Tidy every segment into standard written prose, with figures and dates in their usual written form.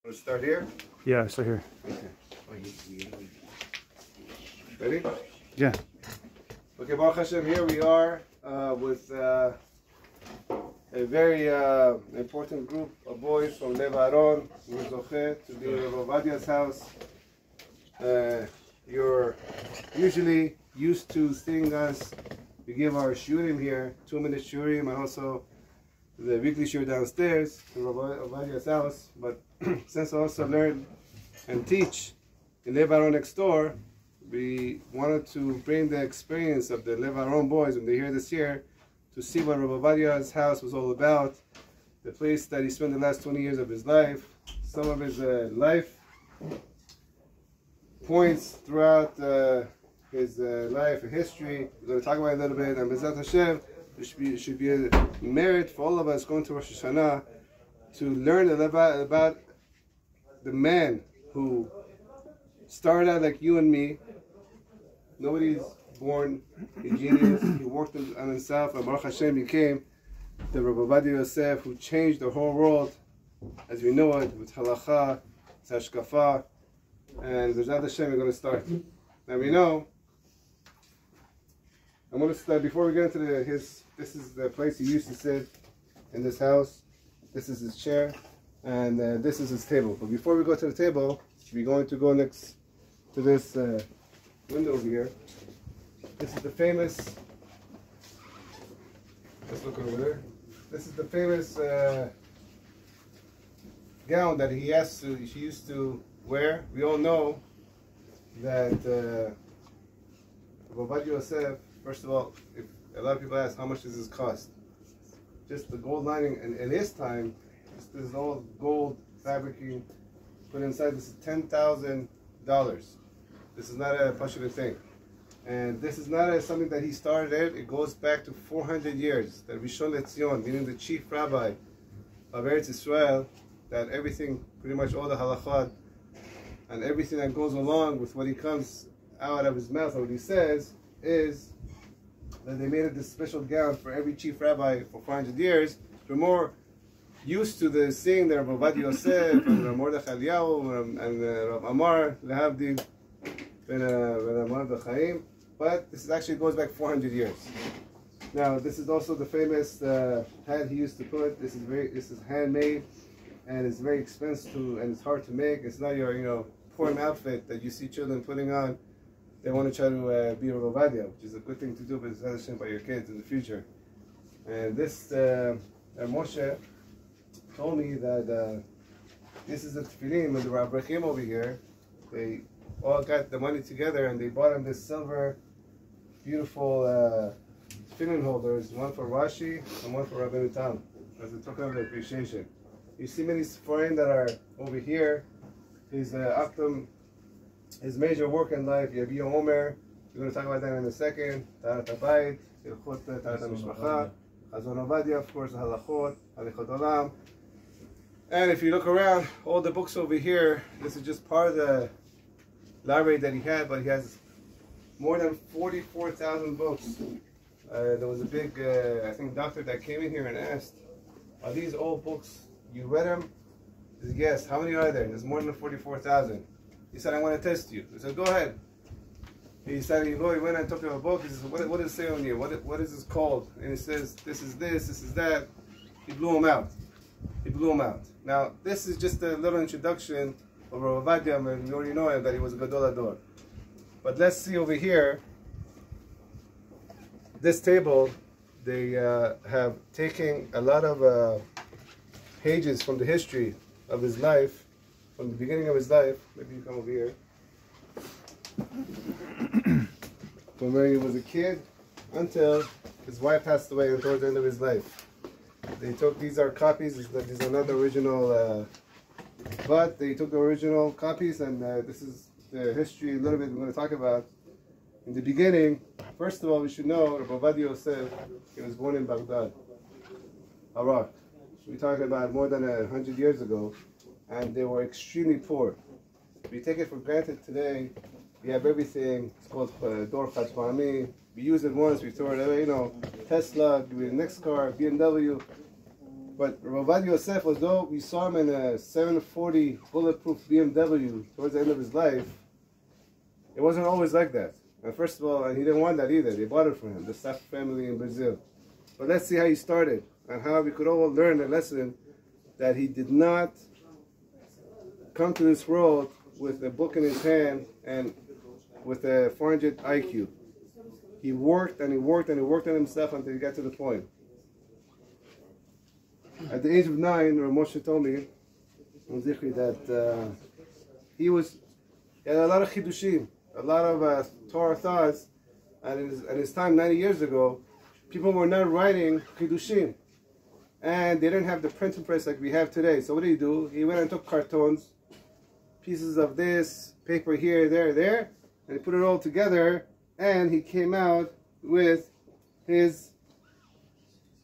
Want to start here? Yeah, start here. Okay. Ready? Yeah. Okay, Baruch Hashem, here we are with a very important group of boys from Aharon. We're Yochai to be in Ovadia's house. You're usually used to seeing us. We give our shiurim here, 2-minute shiurim, and also the weekly shiur downstairs in Ovadia's house. But since I also learn and teach in Aharon next door, we wanted to bring the experience of the Aharon boys when they're here this year to see what Ovadia's house was all about, the place that he spent the last 20 years of his life, some of his life points throughout his life and history. We're going to talk about it a little bit, and B'ezrat Hashem, it should be a merit for all of us going to Rosh Hashanah to learn about the man who started out like you and me. Nobody's born a genius. He worked on himself, and Baruch Hashem became the Ovadia Yosef, who changed the whole world as we know it with halacha, hashkafa, and B'ezrat Hashem we're going to start. Now we know. I'm going to start before we get into this is the place he used to sit in this house. This is his chair, and this is his table. But before we go to the table, we're going to go next to this window over here. This is the famous. Let's look over there. This is the famous gown that she used to wear. We all know that Ovadia Yosef. First of all, if a lot of people ask how much does this cost, just the gold lining, and in his time, this is all gold fabricing put inside. This is $10,000. This is not a pashut thing, and this is not something that he started. It goes back to 400 years. That Rishon LeZion, meaning the chief rabbi of Eretz Israel, that everything, pretty much all the halachot and everything that goes along with what he comes out of his mouth, or what he says, is that they made this special gown for every chief rabbi for 400 years. We're more used to the seeing the Ovadia Yosef and Mordechai Eliyahu and Rav Amar lehavdil ben Haim, but this actually goes back 400 years. Now this is also the famous hat he used to put. This is handmade, and it's very expensive and it's hard to make. It's not your porn outfit that you see children putting on. They want to try to be a Ovadia, which is a good thing to do by your kids in the future. And this Moshe told me that this is a tefillin with the Rahamim over here. They all got the money together and they bought him this silver, beautiful tefillin holders, one for Rashi and one for Rabbeinu Tam, as a token of appreciation. You see many foreign that are over here. His Hacham, his major work in life, Yavi Omer, we're going to talk about that in a second. Tarat Habayit, Hilchot Tarat HaMishpacha, Chazon Ovadia, of course, Halachot, Halichot Olam. And if you look around, all the books over here, this is just part of the library that he had, but he has more than 44,000 books. There was a big, I think, doctor that came in here and asked, are these old books? You read them? He said, yes. How many are there? There's more than 44,000. He said, I want to test you. I said, go ahead. He said, he went and took him a book. He said, what does it say on here? What is this called? And it says, this is this is that. He blew him out. He blew him out. Now, this is just a little introduction of Ovadia, and we already know him, that he was a Gadol Hador. But let's see over here, this table, they have taken a lot of pages from the history of his life, from the beginning of his life. Maybe you come over here. From when he was a kid until his wife passed away and towards the end of his life. They took, these are copies, these are not the original, but they took the original copies, and this is the history a little bit we're going to talk about. In the beginning, first of all, we should know that Ovadia Yosef, he was born in Baghdad, Iraq. We're talking about more than 100 years ago, and they were extremely poor. We take it for granted today. We have everything. It's called Dor Chachmami. We use it once, we throw it away. Tesla, give me the next car, BMW. But Ovadia Yosef, although we saw him in a 740 bulletproof BMW towards the end of his life, it wasn't always like that. And first of all, he didn't want that either. They bought it for him, the Saf family in Brazil. But let's see how he started and how we could all learn a lesson that he did not come to this world with a book in his hand and with a 400 IQ. He worked and he worked and he worked on himself until he got to the point. At the age of 9, Moshe told me that he had a lot of chidushim, a lot of Torah thoughts, and at his time, 90 years ago, people were not writing chidushim, and they didn't have the printing press like we have today. So what did he do? He went and took cartons, pieces of this, paper here, there, and he put it all together, and he came out with his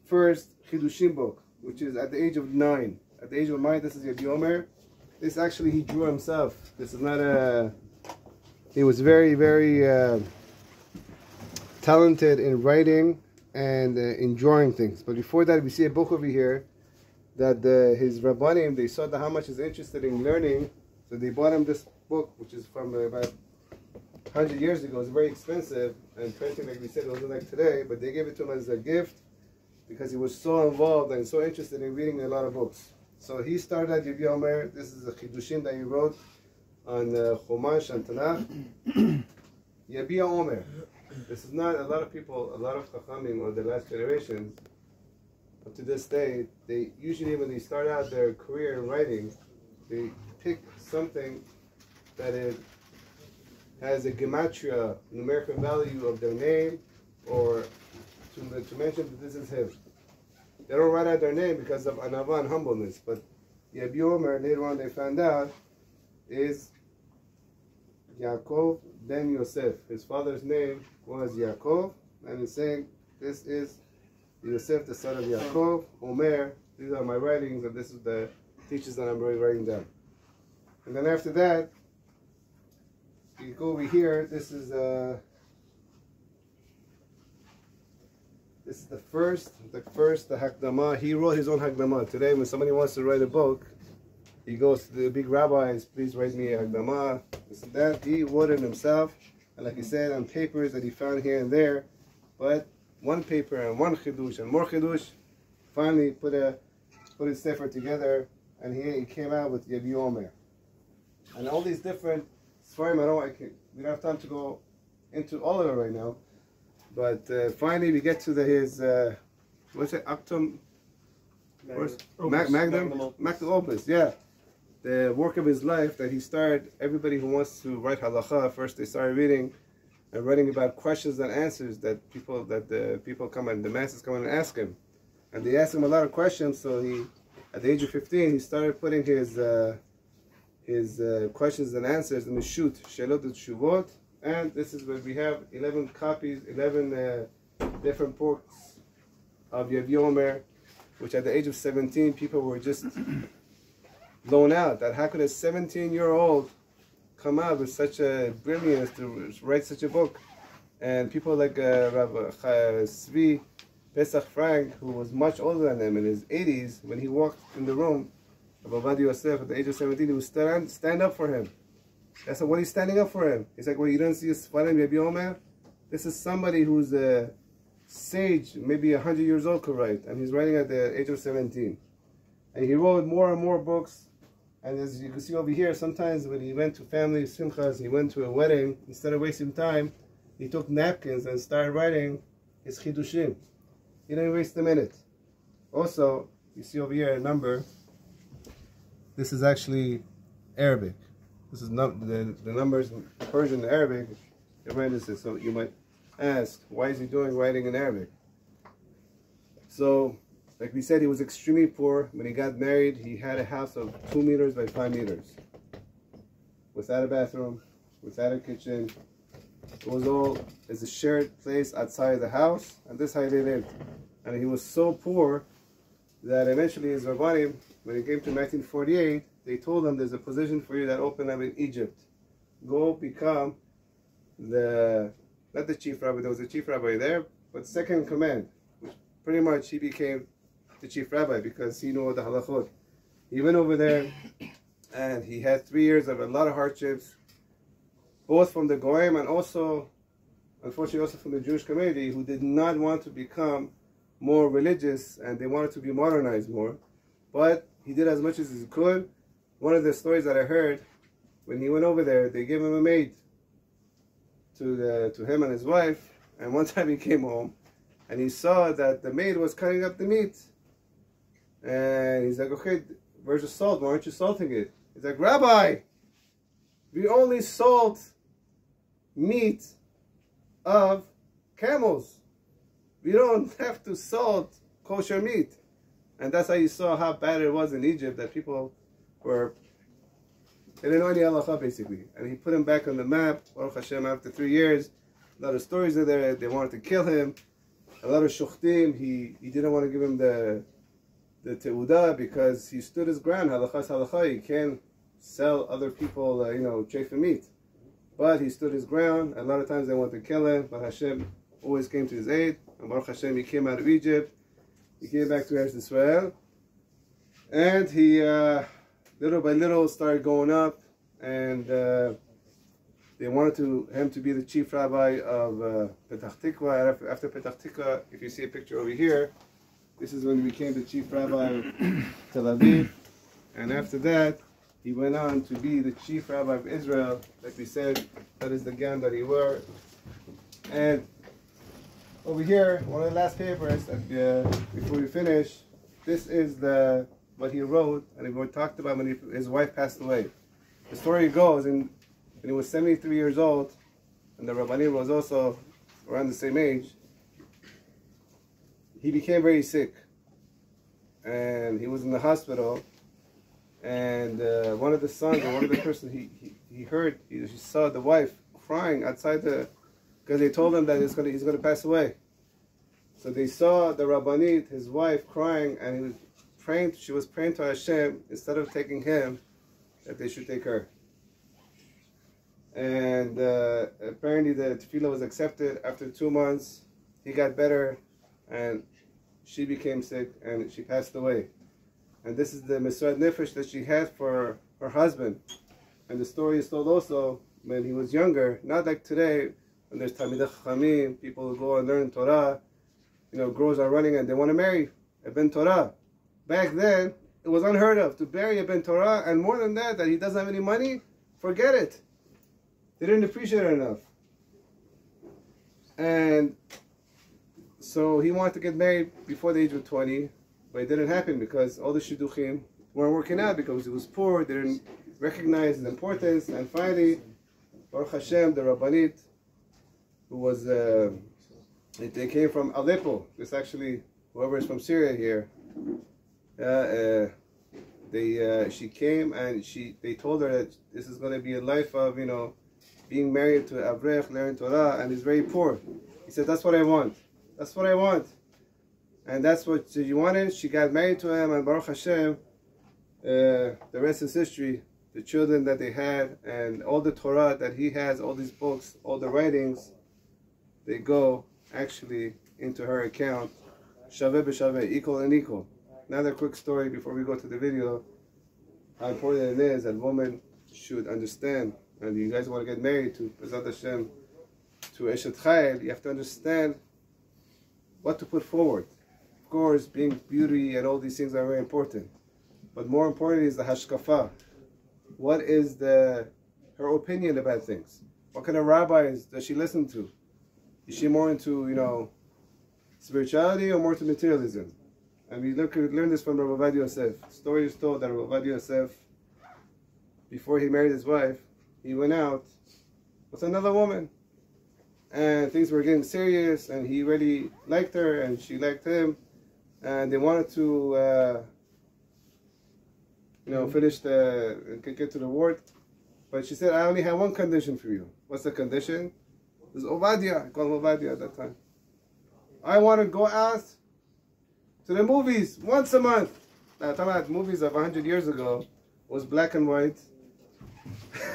first chidushim book, which is at the age of 9. At the age of 9, this is Yadi Omer. This actually he drew himself. This is not a... He was very, very talented in writing and in drawing things. But before that, we see a book over here that his Rabbanim, they saw that how much he's interested in learning, so they bought him this book, which is from about 100 years ago. It's very expensive, and printing, like we said, it wasn't like today, but they gave it to him as a gift because he was so involved and so interested in reading a lot of books. So he started at Yadi Omer. This is the chidushim that he wrote on Chumash and Tanakh. Yadi Omer. This is not a lot of people, a lot of Hachamim of the last generations, up to this day, they usually, when they start out their career in writing, they pick something that has a gematria, numerical value of their name, or to mention that this is him. They don't write out their name because of anava and humbleness, but Yadi Omer, later on they found out, is Yaakov ben Yosef. His father's name was Yaakov, and he's saying, this is Yosef, the son of Yaakov, Omer, these are my writings, and this is the teachers that I'm really writing down. And then after that, you go over here, this is the Hakdama. He wrote his own Hakdama. Today, when somebody wants to write a book, he goes to the big rabbis, please write me a Hakdama, this and that. He wrote it himself, and like he said, on papers that he found here and there, but one paper and one chidush and more chidush, finally put his sefer together, and he came out with Yadi Omer. And all these different Sfarim, we don't have time to go into all of it right now, but finally we get to his, what's it, Actum? Magnum Opus, yeah. The work of his life that he started. Everybody who wants to write halacha, first they started reading and writing about questions and answers that the people come and the masses come and ask him, and they ask him a lot of questions. So he, at the age of 15, he started putting his questions and answers in the shoot Shelot and Shuvot, and this is where we have 11 copies, 11 different books of Yadi Omer, which at the age of 17, people were just blown out. That how could a 17-year-old come out with such a brilliance to write such a book? And people like Rabbi Svi Pesach Frank, who was much older than him in his 80s, when he walked in the room of Ovadia Yosef at the age of 17, he would stand up for him. That's what he's standing up for him. He's like, well, you don't see his Sfarim Yadi Omer? This is somebody who's a sage, maybe 100 years old, could write, and he's writing at the age of 17. And he wrote more and more books. And as you can see over here, sometimes when he went to family simchas, he went to a wedding, instead of wasting time, he took napkins and started writing his chidushim. He didn't waste a minute. Also, you see over here a number. This is actually Arabic. This is not the numbers in Persian and Arabic. So you might ask, why is he doing writing in Arabic? So, like we said, he was extremely poor. When he got married, he had a house of 2 meters by 5 meters. Without a bathroom, without a kitchen. It was all as a shared place outside the house, and this is how they lived. And he was so poor that eventually his Rabbanim, when he came to 1948, they told him there's a position for you that opened up in Egypt. Go become not the chief rabbi, there was a chief rabbi there, but second in command. Which pretty much he became the chief rabbi because he knew the halachot. He went over there, and he had 3 years of a lot of hardships, both from the Goyim and also, unfortunately, also from the Jewish community, who did not want to become more religious, and they wanted to be modernized more. But he did as much as he could. One of the stories that I heard, when he went over there, they gave him a maid to him and his wife. And one time he came home, and he saw that the maid was cutting up the meat. And he's like, okay, where's the salt? Why aren't you salting it? He's like, Rabbi, we only salt meat of camels. We don't have to salt kosher meat. And that's how you saw how bad it was in Egypt, that people were, they didn't know any halacha basically. And he put him back on the map, Baruch Hashem, after 3 years. A lot of stories are there. They wanted to kill him. A lot of shuchtim, he didn't want to give him the teudah because he stood his ground. Halachas halacha, you can't sell other people, trefa meat. But he stood his ground. A lot of times they wanted to kill him, but Hashem always came to his aid. And Baruch Hashem, he came out of Egypt. He came back to Eretz Israel. And he, little by little, started going up. And they wanted him to be the chief rabbi of Petach Tikva. And after Petach Tikva, if you see a picture over here, this is when he became the chief rabbi of Tel Aviv. And after that, he went on to be the chief rabbi of Israel. Like we said, that is the gown that he wore. And over here, one of the last papers, before we finish, this is what he wrote, and he talked about when his wife passed away. The story goes, when he was 73 years old, and the Rabbanim was also around the same age, he became very sick. And he was in the hospital, and one of the sons, or one of the persons, he saw the wife crying outside because they told him that he's going to pass away. So they saw the Rabbanit, his wife, crying, and she was praying to Hashem, instead of taking him, that they should take her. And apparently the tefillah was accepted. After 2 months, he got better, and she became sick, and she passed away. And this is the Mesrat Nefesh that she had for her husband. And the story is told also when he was younger, not like today, when there's Talmidei Chachamim, people who go and learn Torah, girls are running and they want to marry a Ben Torah. Back then, it was unheard of to marry a Ben Torah, and more than that he doesn't have any money, forget it. They didn't appreciate it enough. And so he wanted to get married before the age of 20, but it didn't happen because all the shidduchim weren't working out because he was poor, they didn't recognize his importance. And finally, Baruch Hashem, the Rabbanit, who was, they came from Aleppo. This actually, whoever is from Syria here, she came and they told her that this is going to be a life of, being married to Avrech, learning Torah, and he's very poor. He said, that's what I want. That's what I want. And that's what she wanted. She got married to him, and Baruch Hashem, the rest is history. The children that they had, and all the Torah that he has, all these books, all the writings, they go actually into her account. Shaveh b'shaveh, equal and equal. Another quick story before we go to the video, how important it is that women should understand. And you guys want to get married to Bezat Hashem, to Eshet Chayil, you have to understand what to put forward. Of course, being beauty and all these things are very important. But more important is the hashkafa. What is her opinion about things? What kind of rabbis does she listen to? Is she more into, spirituality or more to materialism? And we learn this from Ovadia Yosef. The story is told that Ovadia Yosef, before he married his wife, he went out with another woman. And things were getting serious, and he really liked her, and she liked him. And they wanted to, finish get to the word. But she said, I only have one condition for you. What's the condition? It was Ovadia. I called him Ovadia at that time. I want to go out to the movies once a month. Now, I'm talking about movies of 100 years ago. It was black and white.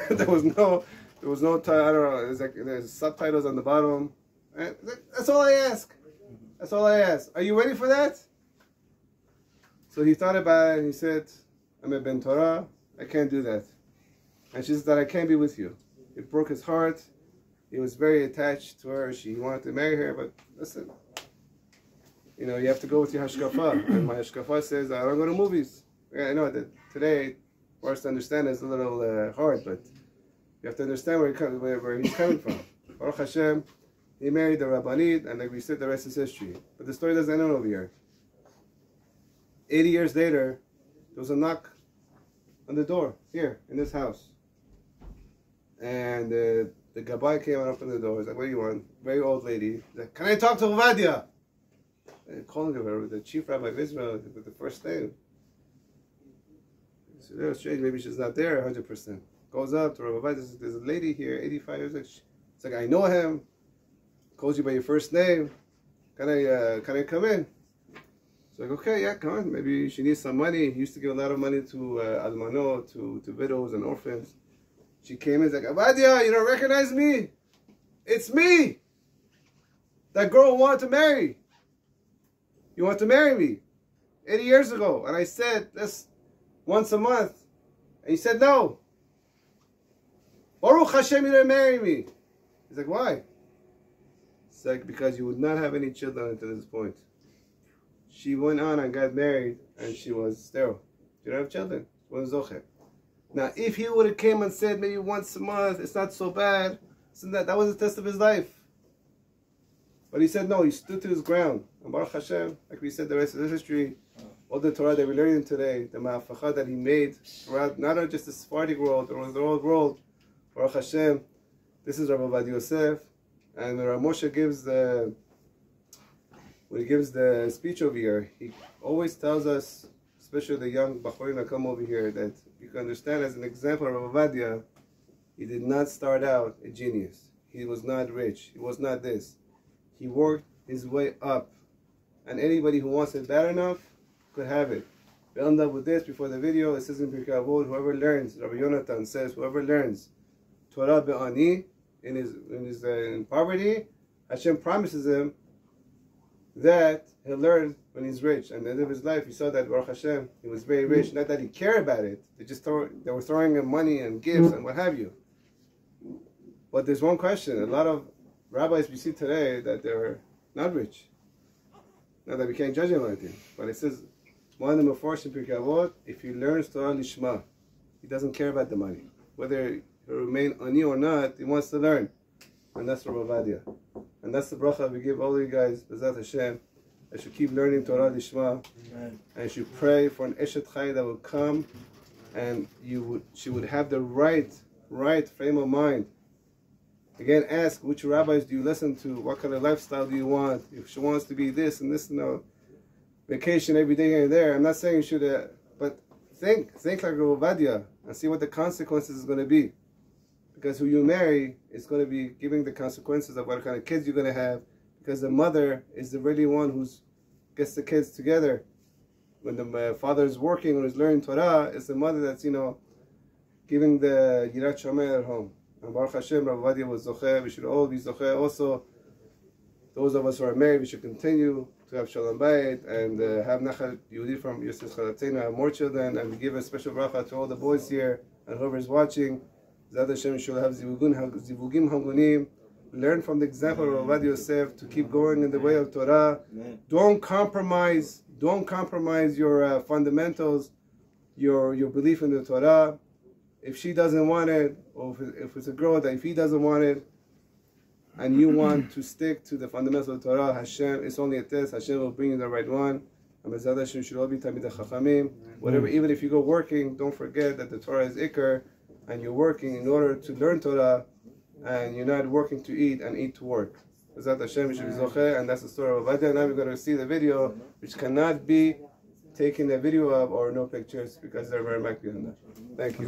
there was no, I don't know, it was like there's subtitles on the bottom. And that's all I ask. That's all I ask. Are you ready for that? So he thought about it and he said, I'm a Ben Torah, I can't do that. And she said that I can't be with you. It broke his heart. He was very attached to her. He wanted to marry her, but listen, you have to go with your hashkafa. And my hashkafa says, I don't go to movies. I know that today, for us to understand, is a little hard, but you have to understand where he's coming from. Baruch Hashem, he married the Rabbanit, and like we said, the rest is history. But the story doesn't end over here. 80 years later, there was a knock on the door, here, in this house. And the Gabbai came and opened the door. He's like, what do you want? Very old lady. He's like, can I talk to Ovadia? And calling her the chief rabbi of Israel with the first name. He said, oh, strange, maybe she's not there 100%. Goes up to Rabbi Ovadia, says, there's a lady here, 85 years old. It's like, I know him. Calls you by your first name. Can I come in? It's like, okay, yeah, come on. Maybe she needs some money. He used to give a lot of money to almanot, to widows and orphans. She came in, like, Ovadia, you don't recognize me? It's me! That girl wanted to marry. You want to marry me? 80 years ago. And I said this once a month. And he said no. Baruch Hashem, you didn't marry me. He's like, why? It's like, because you would not have any children until this point. She went on and got married, and she was sterile. She didn't have children. She wasn't zocher. Now, if he would have came and said maybe once a month, it's not so bad, so that was the test of his life. But he said no, he stood to his ground. And Baruch Hashem, like we said, the rest of the history, all the Torah that we're learning today, the ma'afachah that he made throughout not just the Sephardic world, or the whole world, Baruch Hashem, this is Rabbi Ovadia Yosef, and when Rav Moshe gives the speech over here, he always tells us, especially the young Bachorim that come over here, that you can understand as an example of Ovadia, he did not start out a genius. He was not rich. He was not this. He worked his way up. And anybody who wants it bad enough could have it. We end up with this before the video. It says in Pirkei Avot, whoever learns, Rabbi Yonatan says, whoever learns Torah be'ani, in poverty, Hashem promises him that he'll learn when he's rich. And at the end of his life, he saw that Baruch Hashem, he was very rich. Not that he cared about it. They were throwing him money and gifts and what have you. But there's one question. A lot of rabbis we see today that they're not rich. Not that we can't judge him or anything. But it says, one of the Meforshim in Pirkei Avot, if he learns Torah lishma, he doesn't care about the money. Whether he'll remain ani or not, he wants to learn. And that's Rabbi Ovadia. And that's the bracha we give all you guys, B'ezrat Hashem. I should keep learning Torah lishma. And I should pray for an Eshet Chai that will come, and she would have the right frame of mind. Again, ask which rabbis do you listen to, what kind of lifestyle do you want. If she wants to be this and this, vacation every day here and there. I'm not saying you should, but think like Ovadia and see what the consequences is going to be. Because who you marry is going to be giving the consequences of what kind of kids you're going to have. Because the mother is the really one who gets the kids together. When the father is working, when he's learning Torah, it's the mother that's, giving the Yirat Shomer at home. And Baruch Hashem, Rav Ovadia was zocher. We should all be zocher. Also, those of us who are married, we should continue to have Shalom Bayit and have Nachal Yehudi from Yosef Chalatzenu, have more children, and we give a special bracha to all the boys here and whoever is watching. Zad Hashem should have zivugim hagunim. Learn from the example of Ovadia Yosef to keep going in the way of Torah. Amen. Don't compromise your fundamentals, your belief in the Torah. If she doesn't want it, or if it's a girl that if he doesn't want it, and you want to stick to the fundamentals of Torah, Hashem, it's only a test. Hashem will bring you the right one. And B'ezrat Hashem should all be Talmidei Chachamim. Whatever, even if you go working, don't forget that the Torah is Iker, and you're working in order to learn Torah, and you're not working to eat and eat to work. B'ezrat Hashem should be zocher, and that's the story of Ovadia. Now we're going to see the video, which cannot be taken a video of or no pictures because they're very much behind that. Thank you.